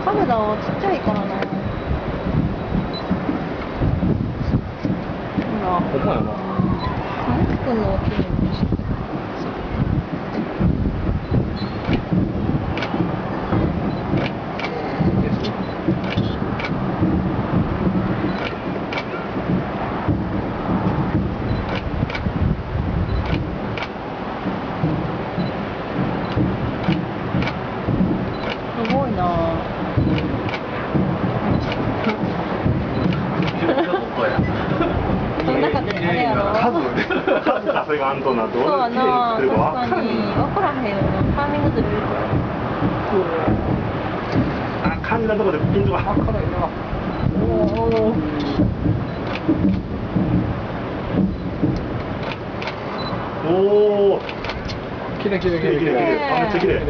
カメラはちっちゃいからな。ほら。ほんまやな。何作んの大きいのにして。すごいなぁ。その中であれやろ。数稼がんとな、どうそうやなぁ、綺麗に作確かに。分からへんよな。タイミングずれるから。あ、感じたところでピントが辛いな。おお。きれいきれいきれいきれい。あ、めっちゃ綺麗。